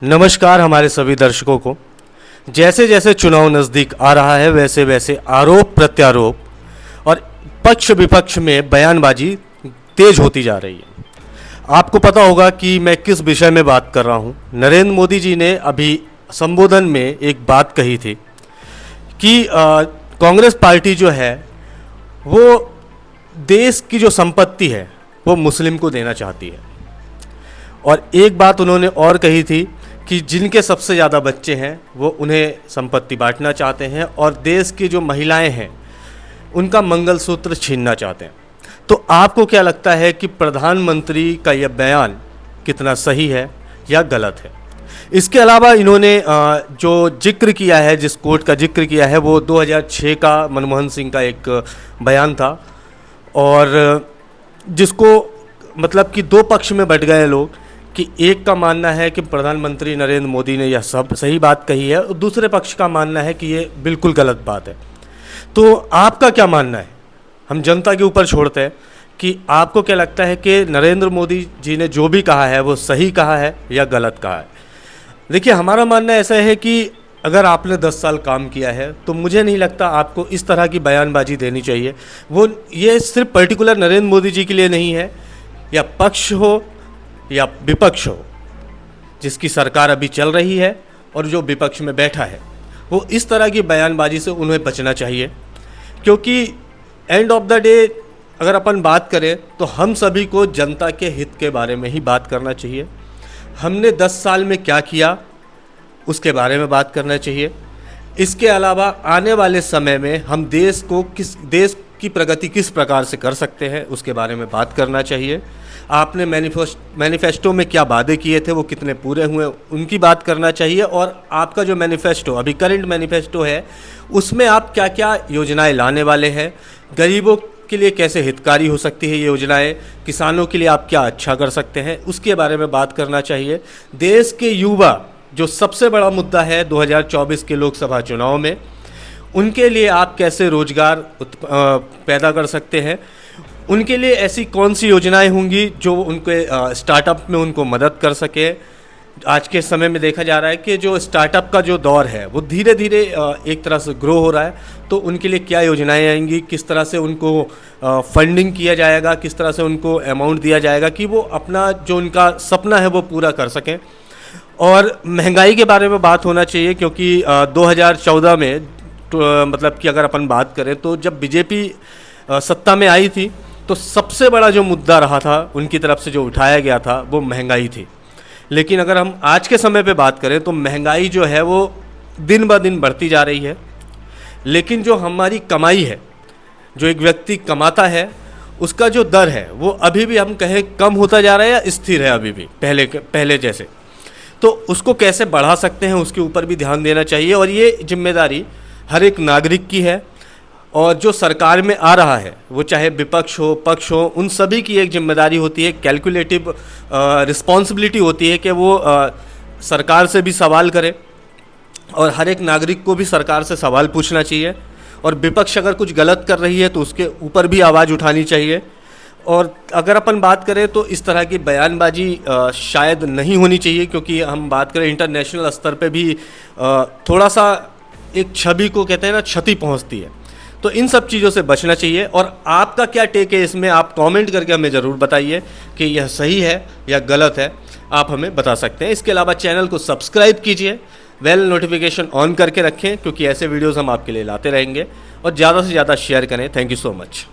नमस्कार हमारे सभी दर्शकों को। जैसे जैसे चुनाव नज़दीक आ रहा है वैसे वैसे आरोप प्रत्यारोप और पक्ष विपक्ष में बयानबाजी तेज होती जा रही है। आपको पता होगा कि मैं किस विषय में बात कर रहा हूं। नरेंद्र मोदी जी ने अभी संबोधन में एक बात कही थी कि कांग्रेस पार्टी जो है वो देश की जो संपत्ति है वो मुस्लिम को देना चाहती है। और एक बात उन्होंने और कही थी कि जिनके सबसे ज़्यादा बच्चे हैं वो उन्हें संपत्ति बांटना चाहते हैं और देश की जो महिलाएं हैं उनका मंगलसूत्र छीनना चाहते हैं। तो आपको क्या लगता है कि प्रधानमंत्री का यह बयान कितना सही है या गलत है? इसके अलावा इन्होंने जो जिक्र किया है, जिस कोर्ट का जिक्र किया है वो 2006 का मनमोहन सिंह का एक बयान था और जिसको मतलब कि दो पक्ष में बट गए लोग कि एक का मानना है कि प्रधानमंत्री नरेंद्र मोदी ने यह सब सही बात कही है और दूसरे पक्ष का मानना है कि ये बिल्कुल गलत बात है। तो आपका क्या मानना है? हम जनता के ऊपर छोड़ते हैं कि आपको क्या लगता है कि नरेंद्र मोदी जी ने जो भी कहा है वो सही कहा है या गलत कहा है? देखिए, हमारा मानना ऐसा है कि अगर आपने 10 साल काम किया है तो मुझे नहीं लगता आपको इस तरह की बयानबाजी देनी चाहिए। वो ये सिर्फ पर्टिकुलर नरेंद्र मोदी जी के लिए नहीं है, या पक्ष हो या विपक्ष हो, जिसकी सरकार अभी चल रही है और जो विपक्ष में बैठा है, वो इस तरह की बयानबाजी से उन्हें बचना चाहिए। क्योंकि एंड ऑफ द डे अगर अपन बात करें तो हम सभी को जनता के हित के बारे में ही बात करना चाहिए। हमने 10 साल में क्या किया उसके बारे में बात करना चाहिए। इसके अलावा आने वाले समय में हम देश की प्रगति किस प्रकार से कर सकते हैं उसके बारे में बात करना चाहिए। आपने मैनिफेस्टो में क्या वादे किए थे वो कितने पूरे हुए उनकी बात करना चाहिए। और आपका जो मैनिफेस्टो अभी करंट मैनिफेस्टो है उसमें आप क्या क्या योजनाएं लाने वाले हैं, गरीबों के लिए कैसे हितकारी हो सकती है ये योजनाएं, किसानों के लिए आप क्या अच्छा कर सकते हैं उसके बारे में बात करना चाहिए। देश के युवा जो सबसे बड़ा मुद्दा है 2024 के लोकसभा चुनाव में, उनके लिए आप कैसे रोजगार पैदा कर सकते हैं, उनके लिए ऐसी कौन सी योजनाएं होंगी जो उनके स्टार्टअप में उनको मदद कर सके। आज के समय में देखा जा रहा है कि जो स्टार्टअप का जो दौर है वो धीरे धीरे एक तरह से ग्रो हो रहा है। तो उनके लिए क्या योजनाएं आएंगी, किस तरह से उनको फंडिंग किया जाएगा, किस तरह से उनको अमाउंट दिया जाएगा कि वो अपना जो उनका सपना है वो पूरा कर सकें। और महंगाई के बारे में बात होना चाहिए क्योंकि 2014 में मतलब कि अगर अपन बात करें तो जब बीजेपी सत्ता में आई थी तो सबसे बड़ा जो मुद्दा रहा था उनकी तरफ से जो उठाया गया था वो महंगाई थी। लेकिन अगर हम आज के समय पे बात करें तो महंगाई जो है वो दिन ब दिन बढ़ती जा रही है। लेकिन जो हमारी कमाई है, जो एक व्यक्ति कमाता है, उसका जो दर है वो अभी भी हम कहें कम होता जा रहा है या स्थिर है अभी भी पहले जैसे। तो उसको कैसे बढ़ा सकते हैं उसके ऊपर भी ध्यान देना चाहिए। और ये जिम्मेदारी हर एक नागरिक की है और जो सरकार में आ रहा है वो चाहे विपक्ष हो पक्ष हो, उन सभी की एक जिम्मेदारी होती है, कैलकुलेटिव रिस्पॉन्सिबिलिटी होती है कि वो सरकार से भी सवाल करे और हर एक नागरिक को भी सरकार से सवाल पूछना चाहिए। और विपक्ष अगर कुछ गलत कर रही है तो उसके ऊपर भी आवाज़ उठानी चाहिए। और अगर अपन बात करें तो इस तरह की बयानबाजी शायद नहीं होनी चाहिए, क्योंकि हम बात करें इंटरनेशनल स्तर पे भी थोड़ा सा एक छवि को कहते हैं ना क्षति पहुंचती है। तो इन सब चीज़ों से बचना चाहिए। और आपका क्या टेक है इसमें, आप कमेंट करके हमें ज़रूर बताइए कि यह सही है या गलत है, आप हमें बता सकते हैं। इसके अलावा चैनल को सब्सक्राइब कीजिए, बेल नोटिफिकेशन ऑन करके रखें क्योंकि ऐसे वीडियोज़ हम आपके लिए लाते रहेंगे। और ज़्यादा से ज़्यादा शेयर करें। Thank you so much.